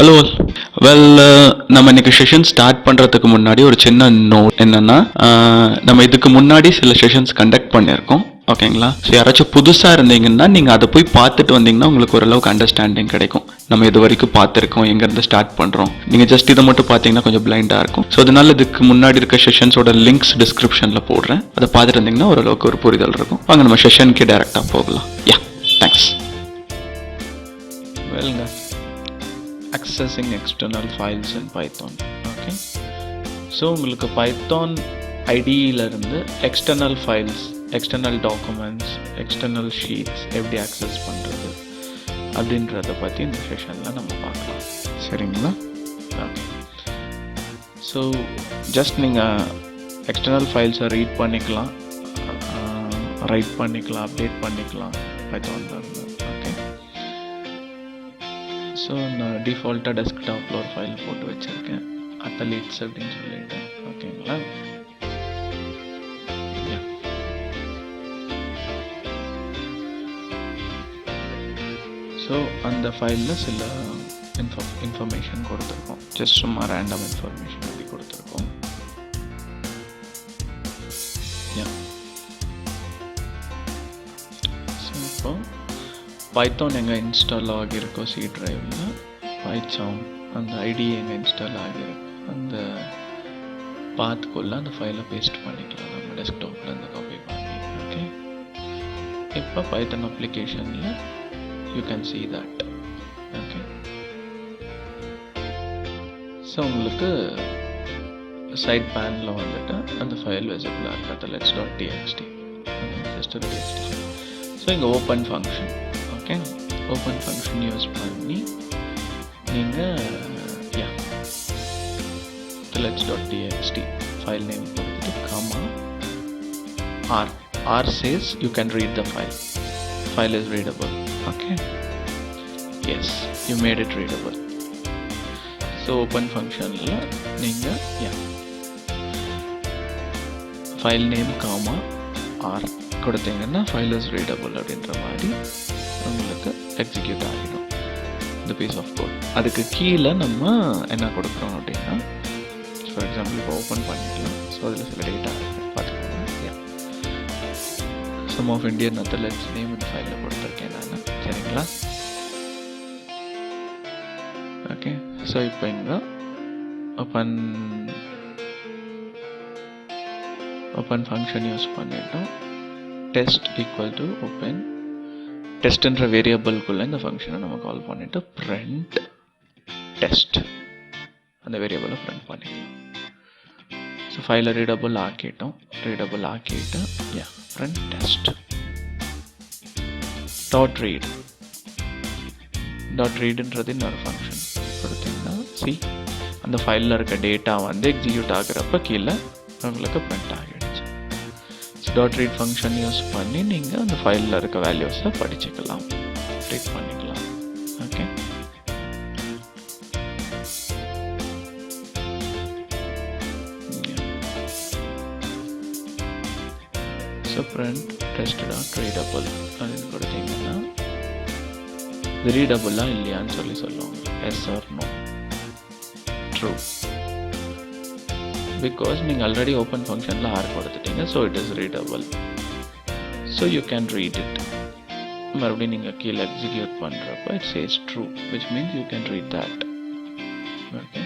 Hello well, நம்ம இன்னைக்கு session start பண்ணுறதுக்கு முன்னாடி ஒரு சின்ன நோட் என்னென்னா, நம்ம இதுக்கு முன்னாடி சில செஷன்ஸ் கண்டக்ட் பண்ணியிருக்கோம், ஓகேங்களா? ஸோ யாராச்சும் புதுசாக இருந்தீங்கன்னா நீங்கள் அதை போய் பார்த்துட்டு வந்தீங்கன்னா உங்களுக்கு ஓரளவுக்கு அண்டர்ஸ்டாண்டிங் கிடைக்கும். நம்ம இது வரைக்கும் பார்த்துருக்கோம், எங்கேருந்து ஸ்டார்ட் பண்ணுறோம். நீங்கள் ஜஸ்ட் இதை மட்டும் பார்த்தீங்கன்னா கொஞ்சம் பிளைண்டாக இருக்கும். ஸோ அதனால இதுக்கு முன்னாடி இருக்க செஷன்ஸோட லிங்க்ஸ் டிஸ்கிரிப்ஷனில் போடுறேன். அதை பார்த்துட்டு இருந்தீங்கன்னா ஓரளவுக்கு ஒரு புரிதல் இருக்கும். வாங்க நம்ம செஷனுக்கே டேரெக்டாக போகலாம். Yeah, thanks. வெல்ங்க, accessing external files in Python. Okay, so உங்களுக்கு Python IDEல இருந்து external files, external documents, external sheets எப்படி access பண்றது அப்படின்றத பற்றி இந்த செஷனில் நம்ம பார்க்கலாம். சரிங்களா? ஓகே, ஸோ ஜஸ்ட் நீங்கள் எக்ஸ்டர்னல் ஃபைல்ஸை ரீட் பண்ணிக்கலாம், ரைட் பண்ணிக்கலாம், அப்டேட் பண்ணிக்கலாம் Pythonல இருந்து. ஓகே, ஸோ நான் டிஃபால்ட்டாக டெஸ்க்டாப்பில் ஒரு ஃபைல் போட்டு வச்சுருக்கேன், அத்தலீட்ஸ் அப்படின்னு சொல்லிட்டு. ஓகேங்களா? ஸோ அந்த ஃபைலில் சில இன்ஃபர்மேஷன் கொடுத்துருக்கோம், ஜஸ்ட் சும்மா ரேண்டம் இன்ஃபர்மேஷன் அப்படி கொடுத்துருக்கோம். ஸோ இப்போ பைத்தான் எங்கே இன்ஸ்டால் ஆகியிருக்கோ சி ட்ரைவில், பைத்தான் அந்த ஐடி எங்கே இன்ஸ்டால் ஆகியிருக்கோ அந்த பாத்துக்குள்ளே அந்த ஃபைலை பேஸ்ட் பண்ணிக்கலாம் நம்ம டெஸ்க்டாப்பில் இந்த காப்பி பண்ணி. ஓகே, இப்போ பைத்தான் அப்ளிகேஷனில் you can see that. Okay, so உங்களுக்கு சைட் பேனில் வந்துட்டு அந்த ஃபைல் விசிபிளாக இருக்குது, let's.txt, just a txt. So இங்கே open function. Okay, open function use பண்ணி நீங்கள் let's.txt ஃபைல் நேம் கொடுத்துட்டு comma r says you can read the file is readable. Okay, yes, you made it readable. So open function la neenga file name comma r koduthinga file is readable அப்படின்ற மாதிரி உங்களுக்கு execute ஆகிடும் இந்த piece of code. அதுக்கு கீழே நம்ம என்ன கொடுக்குறோம் அப்படின்னா, ஃபார் எக்ஸாம்பிள் இப்போ ஓப்பன் பண்ணிக்கலாம். ஸோ அதில் சில டேட்டா இருக்குது, பார்த்துக்கோங்க. Some of Indian athletes name இந்த ஃபைலில் கொடுத்துருக்கேன் நான். சரிங்களா? ஓகே, ஸோ இப்போ இங்கே ஓப்பன் ஃபங்க்ஷன் யூஸ் பண்ணிட்டோம். டெஸ்ட் ஈக்குவல் டு ஓப்பன் டெஸ்ட்ன்ற வேரியபிள்குள்ளே இந்த ஃபங்க்ஷனை நம்ம கால் பண்ணிவிட்டு print டெஸ்ட் அந்த வேரியபிளை print பண்ணிக்கலாம். ஸோ ஃபைலை ரீடபிள் ஆக்கிட்டு print test டாட் ரீடுன்றது இன்னொரு ஃபங்க்ஷன் கொடுத்தீங்கன்னா சி அந்த ஃபைலில் இருக்க டேட்டா வந்து எக்ஸிக்யூட் ஆகிறப்ப கீழே உங்களுக்கு பிரிண்ட் ஆகிடுச்சு. So dot read function use பண்ணி நீங்கள் அந்த ஃபைலில் இருக்க வேல்யூஸை படிச்சுக்கலாம், ரீட் பண்ணிக்கலாம். ஓகே, ஸோ print test.readable அப்படின்னு கொடுத்தீங்கன்னா இது ரீடபுளா இல்லையான்னு சொல்லுவாங்க. Yes or no, true, because நீங்கள் ஆல்ரெடி ஓப்பன் ஃபங்க்ஷனில் ஆர் கொடுத்துட்டீங்க. So it is readable, so you can read it. மறுபடியும் நீங்கள் கீழே எக்ஸிக்யூட் பண்ணுறப்ப it says true, which means you can read that. Okay,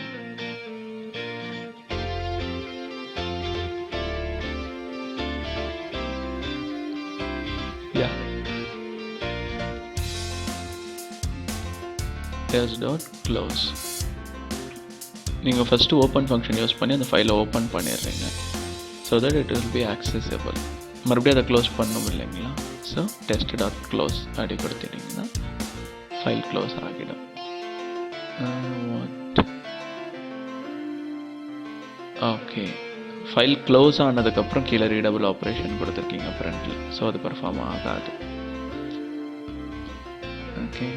test.close. நீங்கள் ஃபஸ்ட்டு ஓப்பன் ஃபங்க்ஷன் யூஸ் பண்ணி அந்த ஃபைலை ஓப்பன் பண்ணிடுறீங்க. So so that it will be accessible. மறுபடியும் அதை க்ளோஸ் பண்ணணும் இல்லைங்களா? ஸோ test.close அப்படி கொடுத்துட்டிங்கன்னா ஃபைல் க்ளோஸ் ஆகிடும். ஓகே, ஃபைல் க்ளோஸ் ஆனதுக்கப்புறம் கீழே ரீடபிள் ஆப்ரேஷன் கொடுத்துருக்கீங்க ஃப்ரண்ட்டில். ஸோ அது பர்ஃபார்ம் ஆகாது. ஓகே,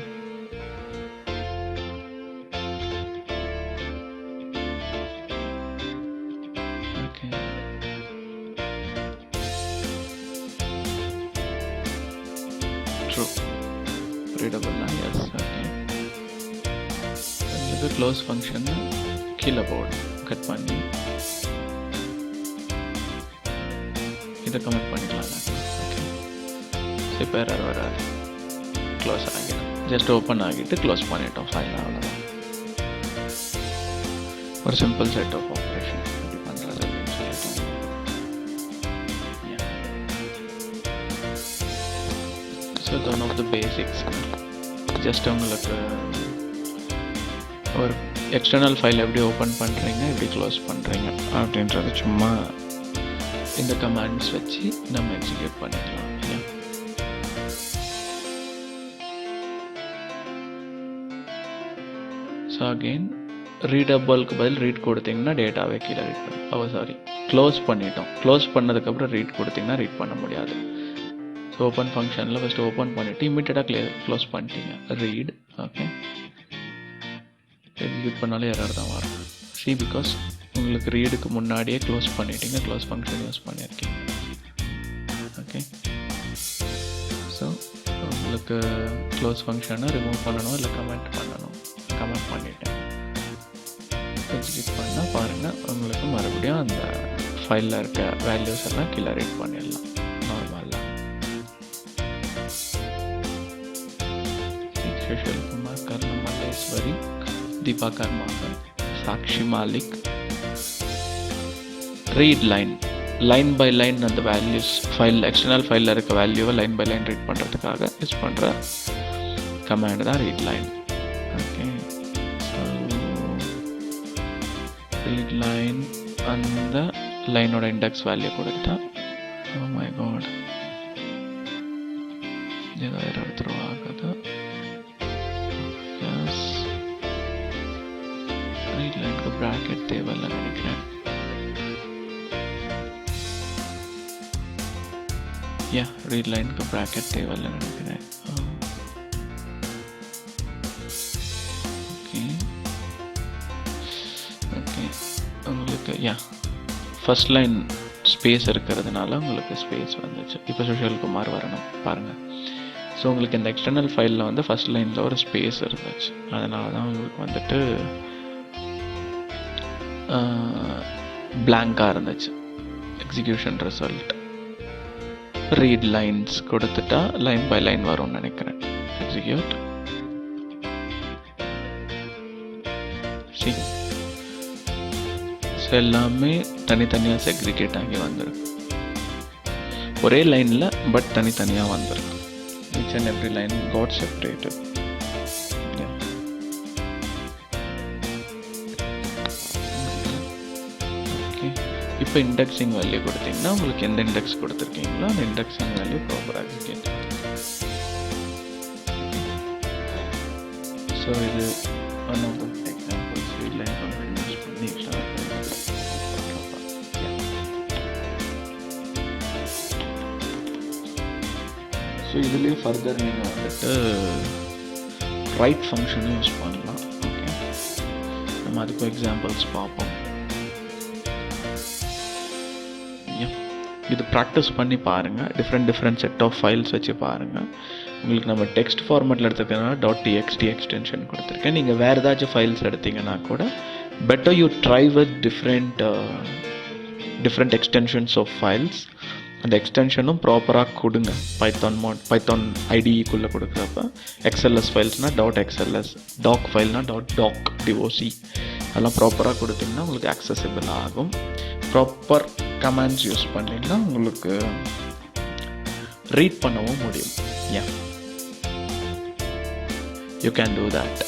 ரீடபிள்னா எஸ். ஓகே, இதுக்கு க்ளோஸ் ஃபங்க்ஷன் கீழே போடும். கட் பண்ணி இதை கமெண்ட் பண்ணிக்கலாம். ஓகே, ஸோ இப்போ எரர் வராது, க்ளோஸ் ஆகிடும். ஜஸ்ட் ஓப்பன் ஆகிட்டு க்ளோஸ் பண்ணிட்டோம் ஃபைல், அவ்வளோதான். ஒரு சிம்பிள் செட் ஆஃப் ஆப்ரேஷன் எப்படி பண்ணுறது அப்படின்னு சொல்லிட்டு. ஸோ இது one of the basics. Just உங்களுக்கு ஒரு எக்ஸ்டர்னல் ஃபைல் எப்படி ஓப்பன் பண்ணுறீங்க, எப்படி க்ளோஸ் பண்ணுறீங்க அப்படின்றது சும்மா இந்த கமாண்ட்ஸ் வச்சு நம்ம எக்ஸிக்யூட் பண்ணிக்கலாம். ஸோ அகெயின் ரீடபிளுக்கு பதில் ரீட் கொடுத்தீங்கன்னா டேட்டாவே கீழே ரீட் பண்ணி க்ளோஸ் பண்ணிட்டோம். க்ளோஸ் பண்ணதுக்கப்புறம் ரீட் கொடுத்தீங்கன்னா ரீட் பண்ண முடியாது. ஸோ ஓப்பன் ஃபங்க்ஷனில் ஃபஸ்ட்டு ஓப்பன் பண்ணிவிட்டு இமீடியட்டாக க்ளோஸ் பண்ணிட்டீங்க. ரீட் ஓகே, எக்ஸிக்யூட் பண்ணாலே எரர் தான் வரும். சி, பிகாஸ் உங்களுக்கு ரீடுக்கு முன்னாடியே க்ளோஸ் பண்ணிட்டீங்க, க்ளோஸ் ஃபங்க்ஷன் யூஸ் பண்ணியிருக்கீங்க. ஓகே, ஸோ உங்களுக்கு க்ளோஸ் ஃபங்க்ஷனை ரிமூவ் பண்ணணும் இல்லை கமெண்ட் பண்ணணும். கமெண்ட் பண்ணிட்டேன். எக்ஸிக்யூட் பண்ணால் பாருங்கள், உங்களுக்கு மறுபடியும் அந்த ஃபைலில் இருக்க வேல்யூஸ் எல்லாம் கீழே ரீட் பண்ணிடலாம் நார்மலாக. Sushil Kumar, Karnam Malleswari, Dipa Karmakar, Sakshi Malik. Read line, line by line அந்த வேல்யூஸ் ஃபைல் எக்ஸ்டர்னல் ஃபைலில் இருக்க வேல்யூவை லைன் பை லைன் ரீட் பண்ணுறதுக்காக யூஸ் பண்ணுற கமாண்ட் தான் read line. Okay, so read line அந்த லைனோட இண்டெக்ஸ் வேல்யூ கொடுத்தா, ஓ மை காட், ஏதோ எரர் த்ரோ ஆகுது. எஸ், ரீட் லைனுக்கு ப்ராக்கெட் தேவையில்லை நினைக்கிறேன். ரீட் லைனுக்கு ப்ராக்கெட் தேவையில்லை நினைக்கிறேன். ஓகே ஓகே, உங்களுக்கு ஃபர்ஸ்ட் லைன் ஸ்பேஸ் இருக்கிறதுனால உங்களுக்கு ஸ்பேஸ் வந்துச்சு. இப்போ சுஷில் குமார் வரணும் பாருங்கள். ஸோ உங்களுக்கு இந்த எக்ஸ்டர்னல் ஃபைலில் வந்து ஃபர்ஸ்ட் லைனில் ஒரு ஸ்பேஸ் இருந்துச்சு, அதனால தான் உங்களுக்கு வந்துட்டு பிளாங்காக இருந்துச்சு எக்ஸிக்யூஷன் ரிசல்ட். ரீட் லைன்ஸ் கொடுத்துட்டா லைன் பை லைன் வரும்னு நினைக்கிறேன். எக்ஸிக்யூட். ஸோ எல்லாமே தனித்தனியாக செக்ரிகேட் ஆகி வந்திருக்கு. ஒரே லைனில் பட் தனித்தனியாக வந்திருக்கு. each and every line got separated. Okay, இப்போ இண்டெக்ஸிங் வேல்யூ கொடுத்தீங்கன்னா உங்களுக்கு எந்த இண்டெக்ஸ் கொடுத்துருக்கீங்களோ அந்த இண்டெக்ஸிங் வேல்யூ ப்ராப்பராக எக்ஸிக்யூட். ஸோ இது one of the examples readline function use பண்ணி ஸோ இதுலேயே ஃபர்தர் நீங்கள் வந்துட்டு ரைட் ஃபங்க்ஷனும் யூஸ் பண்ணலாம். ஓகே, நம்ம அதுக்கும் எக்ஸாம்பிள்ஸ் பார்ப்போம். இது ப்ராக்டிஸ் பண்ணி பாருங்கள். டிஃப்ரெண்ட் செட் ஆஃப் ஃபைல்ஸ் வச்சு பாருங்கள். உங்களுக்கு நம்ம டெக்ஸ்ட் ஃபார்மேட்டில் எடுத்துக்கிறதுனால .txt எக்ஸ்டென்ஷன் கொடுத்துருக்கேன். நீங்கள் வேறு ஏதாச்சும் ஃபைல்ஸ் எடுத்தீங்கன்னா கூட better you try with different extensions of files. அந்த எக்ஸ்டென்ஷனும் ப்ராப்பராக கொடுங்க. பைத்தான் ஐடிக்குள்ளே கொடுக்குறப்ப XLS ஃபைல்ஸ்னால் .xls, டாக் ஃபைல்னால் .doc அதெல்லாம் ப்ராப்பராக கொடுத்தீங்கன்னா உங்களுக்கு ஆக்சசிபிள் ஆகும். ப்ராப்பர் கமாண்ட்ஸ் யூஸ் பண்ணிங்கன்னா உங்களுக்கு ரீட் பண்ணவும் முடியும். You can do that.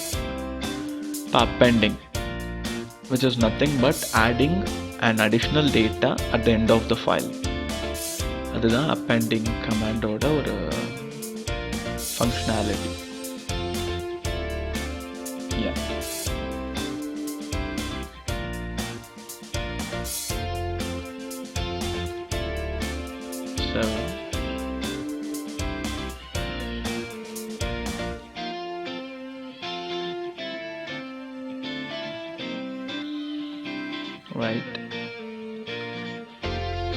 Appending, which is nothing but adding an additional data at the end of the file. அதுதான் appending கமாண்டோட ஒரு functionality. So right,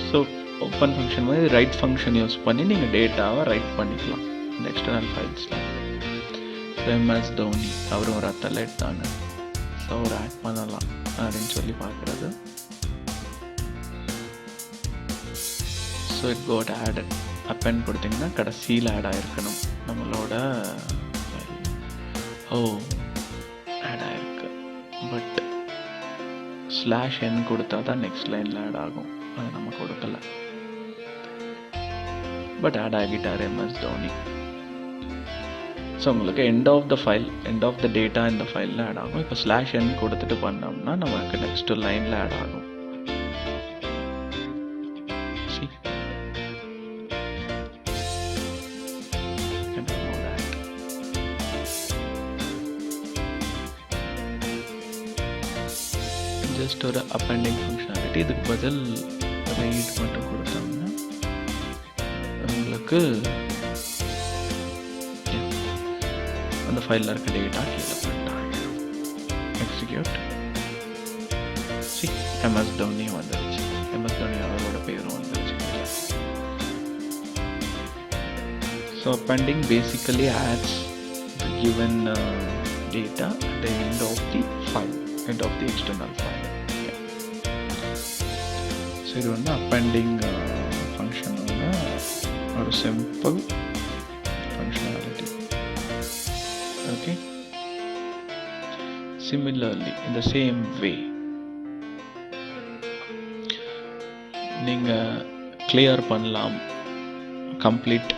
so open function மாதிரி write function use பண்ணி நீங்கள் டேட்டாவை ரைட் பண்ணிக்கலாம் இந்த எக்ஸ்டர்னல் ஃபைல்ஸில். MS தோனி அவரும் ஒரு அத்லெட் தானே, ஸோ அவர் ஆட் பண்ணலாம் அப்படின்னு சொல்லி பார்க்குறது. So it got added. Append கொடுத்தீங்கன்னா கடைசியில் ஆட் ஆகிருக்கணும் நம்மளோட. ஆட் ஆகிருக்கு, பட் /n கொடுத்தா தான் நெக்ஸ்ட் லைனில் ஆட் ஆகும். அது நம்ம கொடுக்கல, பட் ஆட் ஆகிட்டார் MS தோனி. ஸோ உங்களுக்கு end of the file, end of the data இந்த ஃபைலில் ஆட் ஆகும். இப்போ /n கொடுத்துட்டு பண்ணோம்னா நமக்கு நெக்ஸ்ட் லைனில் ஆட் ஆகும். ஜஸ்ட் ஒரு அப்பெண்டிங் ஃபங்க்ஷனாலிட்டி. இதுக்கு பதில் ரீட் மட்டும் கொடுத்தோம்னா உங்களுக்கு அந்த ஃபைலில் இருக்க டேட்டா கீழே பிரிண்ட் ஆகிடும். எக்ஸிக்யூட். MS தோனி வந்துருச்சு, MS தோனி அவரோட பேரும் வந்துருச்சு. So appending basically adds the given data at the end of the file, end of the external file. So இது வந்து அப்பெண்டிங் ஃபங்க்ஷனோட ஒரு simple functionality. Okay, similarly in the same way நீங்கள் clear பண்ணலாம், complete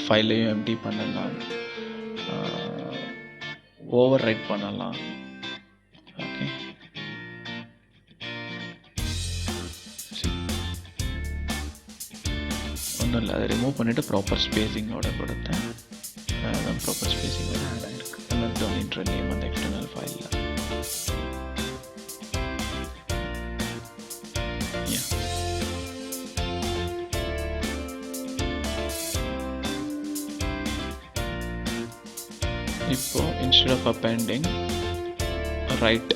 ஃபைலையும் empty பண்ணலாம், over right பண்ணலாம். Okay, ஒன்றும் இல்லை, அதை ரிமூவ் பண்ணிவிட்டு ப்ராப்பர் ஸ்பேஸிங்கோட கொடுத்தேன். அதுதான் ப்ராப்பர் ஸ்பேஸிங்கோட ஆட் ஆகிருக்கு. MS தோனின்ற நேம் அந்த எக்ஸ்டர்னல் ஃபைலில். இப்போ instead of appending, write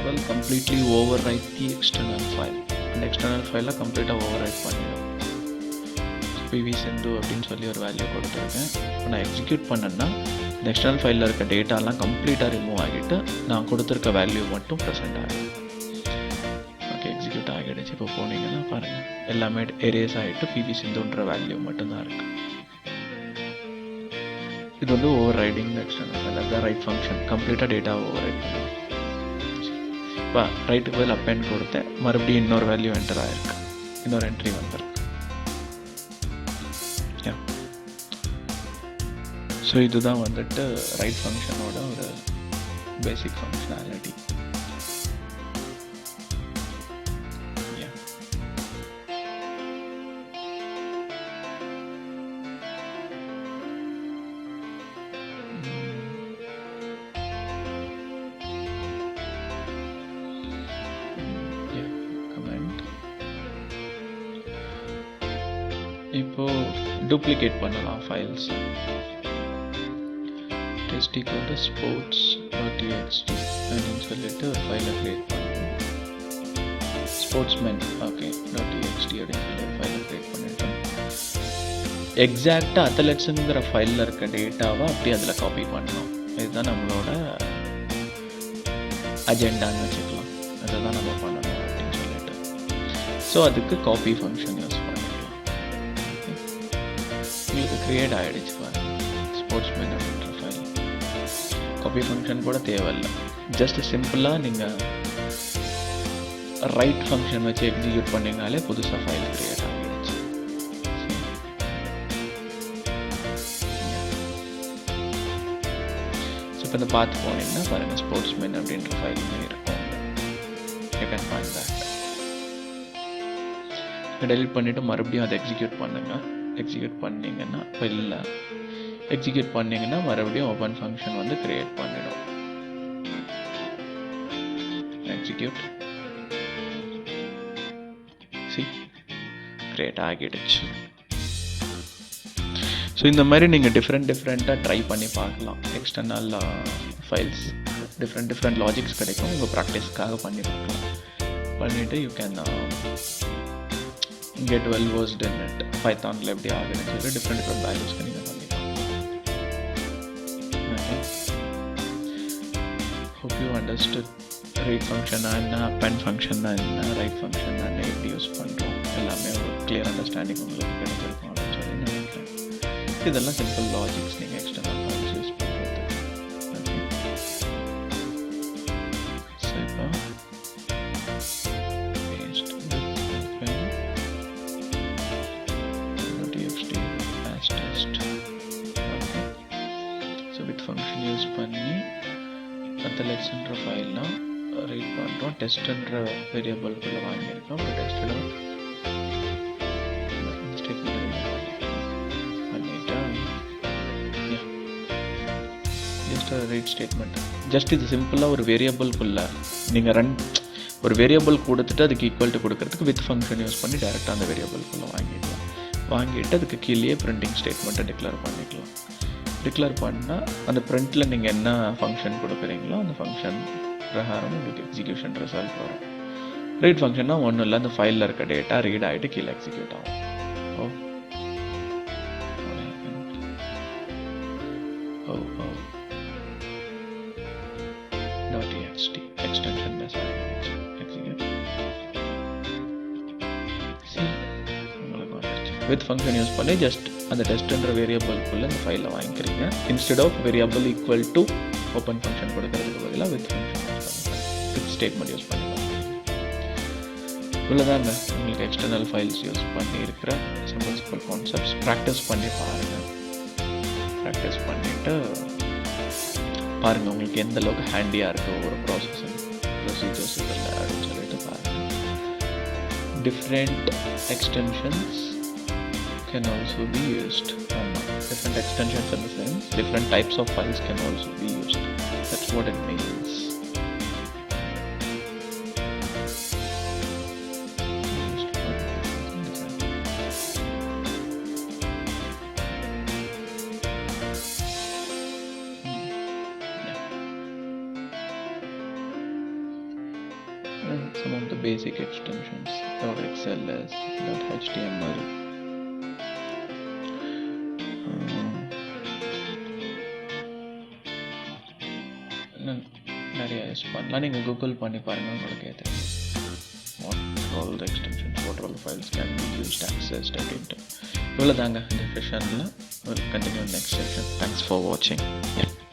will completely overwrite the external file. அந்த external file கம்ப்ளீட்டாக overwrite பண்ணிடும். PV சிந்து அப்படின்னு சொல்லி ஒரு வேல்யூ கொடுத்துருக்கேன். இப்போ நான் எக்ஸிக்யூட் பண்ணேன்னா இந்த எக்ஸ்டர்னல் ஃபைலில் இருக்க டேட்டாலாம் கம்ப்ளீட்டாக ரிமூவ் ஆகிட்டு நான் கொடுத்துருக்க வேல்யூ மட்டும் ப்ரெசென்ட் ஆகிடும். ஓகே, எக்ஸிக்யூட் ஆகிடுச்சு. இப்போ போனீங்கன்னா பாருங்கள், எல்லாமே எரேஸ் ஆகிட்டு PV சிந்துன்ற வேல்யூ மட்டும்தான் இருக்குது. இது வந்து ஓவர் ரைடிங் எக்ஸ்டர்னல் ஃபைல். அதுதான் ரைட் ஃபங்க்ஷன், கம்ப்ளீட்டாக டேட்டாவை ஓவர் ரைட் பண்ணி. இப்போ ரைட்டுக்கு பதில் அப்பெண்ட் கொடுத்தேன், மறுபடியும் இன்னொரு வேல்யூ என்டர் ஆகிருக்கு, இன்னொரு என்ட்ரி வந்துருக்கு. ஸோ இதுதான் வந்துட்டு ரைட் ஃபங்க்ஷனோட ஒரு பேசிக் ஃபங்க்ஷனாலிட்டி. இப்போ டூப்ளிகேட் பண்ணலாம் files. Test equal to sports.txt அப்படின்னு சொல்லிட்டு ஒரு ஃபைலை க்ரியேட் பண்ணுவோம். ஸ்போர்ட்ஸ்மென் .txt அப்படின்னு சொல்லி ஒரு ஃபைலை க்ரியேட் பண்ணிட்டோம். எக்ஸாக்டாக அத்லெட்ஸுங்கிற ஃபைலில் இருக்க டேட்டாவை அப்படியே அதில் காப்பி பண்ணணும். இதுதான் நம்மளோட அஜெண்டான்னு வச்சுக்கலாம். அதை தான் நம்ம பண்ணணும் அப்படின்னு சொல்லிட்டு. ஸோ அதுக்கு காப்பி ஃபங்க்ஷன் யூஸ் பண்ணிக்கலாம். உங்களுக்கு க்ரியேட் ஆகிடுச்சு பாருங்கள் ஸ்போர்ட்ஸ்மென் அப்படின்ற ஃபைல். காப்பி ஃபங்க்ஷன் கூட தேவையில்லை, ஜஸ்ட் சிம்பிளாக நீங்கள் ரைட் ஃபங்க்ஷன் வச்சு எக்ஸிக்யூட் பண்ணிங்கனாலே புதுசாக ஃபைல் க்ரியேட் ஆகிடுச்சு. ஸோ இப்போ இந்த பார்த்து போனீங்கன்னா பாருங்கள் ஸ்போர்ட்ஸ்மேன் அப்படின்ற ஃபைலுமே இருக்கும். You can find that. Delete பண்ணிவிட்டு மறுபடியும் அதை எக்ஸிக்யூட் பண்ணுங்கள். எக்ஸிக்யூட் பண்ணிங்கன்னா இல்லை எக்ஸிக்யூட் பண்ணிங்கன்னா மறுபடியும் ஓப்பன் ஃபங்க்ஷன் வந்து க்ரியேட் பண்ணிடும். எக்ஸிக்யூட் க்ரியேட் ஆகிடுச்சு. ஸோ இந்த மாதிரி நீங்கள் டிஃப்ரெண்ட்டாக ட்ரை பண்ணி பார்க்கலாம். எக்ஸ்டர்னல் ஃபைல்ஸ் டிஃப்ரெண்ட் லாஜிக்ஸ் கிடைக்கும். உங்கள் ப்ராக்டிஸ்க்காக பண்ணி பார்க்கலாம். பண்ணிவிட்டு you can get well versed in it. பைத்தானில் எப்படி ஆகுதுன்னு சொல்லி டிஃப்ரெண்ட் வேல்யூஸ்க்கு நீங்கள் பண்ணிக்கலாம். Okay, hope you understood. Read ஃபங்க்ஷனா என்ன, அப்பெண்ட் ஃபங்க்ஷன்னா என்ன, ரைட் ஃபங்க்ஷன்னா என்ன, எப்படி யூஸ் பண்ணுறோம் எல்லாமே ஒரு கிளியர் அண்டர்ஸ்டாண்டிங் உங்களுக்கு கிடைச்சிருக்கும் அப்படின்னு சொல்லி நினைக்கிறேன். இதெல்லாம் சிம்பிள் லாஜிக்ஸ் நீங்கள் எக்ஸ்டர்னல் ஃபைல்ஸ் யூஸ் பண்ணுறது. ஓகே, ஸோ இப்போ paste txt as test. Okay, so with function use பண்ணி அந்த லெக்ஸ்ன்ற ஃபைல்லாம் ரீட் பண்ணுறோம். டெஸ்ட்ன்ற வேரியபிள்குள்ளே வாங்கியிருக்கோம். இப்போ டெஸ்ட்டோட ஸ்டேட்மெண்ட் பண்ணிட்டா ஜஸ்ட் ரீட் ஸ்டேட்மெண்ட். ஜஸ்ட் இது சிம்பிளாக ஒரு வேரியபிள்குள்ளே நீங்கள் ஒரு வேரியபிள் கொடுத்துட்டு அதுக்கு ஈக்குவல் டு கொடுக்கறதுக்கு வித் ஃபங்க்ஷன் யூஸ் பண்ணி டேரெக்டாக அந்த வேரியபிள்குள்ளே வாங்கிக்கலாம். வாங்கிட்டு அதுக்கு கீழே பிரிண்டிங் ஸ்டேட்மெண்ட்டை டிக்ளேர் பண்ணிக்கலாம். டிக்ளேர் பண்ணால் அந்த பிரிண்டில் நீங்கள் என்ன ஃபங்க்ஷன் கொடுக்குறீங்களோ அந்த ஃபங்க்ஷன் பிரகாரம் உங்களுக்கு எக்ஸிக்யூஷன் ரிசல்ட் வரும். ரீட் ஃபங்க்ஷன்னா ஒன்றும் இல்லை, அந்த ஃபைலில் இருக்க டேட்டா ரீட் ஆகிட்டு கீழே எக்ஸிக்யூட் ஆகும். .txt extension execute. உங்களுக்கு வந்துருச்சு. வித் ஃபங்க்ஷன் யூஸ் பண்ணி ஜஸ்ட் அந்த டெஸ்ட்ன்ற வேரியபிள்குள்ளே அந்த ஃபைலை வாங்கிக்கிறீங்க. Instead of variable equal to open function கொடுக்கறதுக்கு பதிலாக வித் ஃபங்க்ஷன் யூஸ் பண்ணிக்கலாம், வித் ஸ்டேட்மெண்ட் யூஸ் பண்ணிக்கலாம். இவ்வளோதாங்க உங்களுக்கு எக்ஸ்டர்னல் ஃபைல்ஸ் யூஸ் பண்ணி இருக்கிற சிம்பிள் கான்செப்ட்ஸ். ப்ராக்டிஸ் பண்ணி பாருங்கள். ப்ராக்டிஸ் பண்ணிவிட்டு பாருங்கள் உங்களுக்கு எந்த அளவுக்கு ஹேண்டியாக இருக்குது ஒவ்வொரு ப்ரொசீஜர்ஸ் இதில் அப்படின்னு சொல்லிட்டு பாருங்கள். Different extensions can also be used. Different extensions in the sense, different types of files can also be used. That's what it means. Some of the basic extensions, .xls, .html. நிறைய use பண்ணலாம். நீங்கள் Google பண்ணி பாருங்கள், உங்களுக்கு தெரியும் what all the extensions, what all the files can be used, accessed அப்படின்ட்டு. இவ்வளோ தாங்க இந்த செஷனில். We'll continue next session. Thanks for watching. Yeah.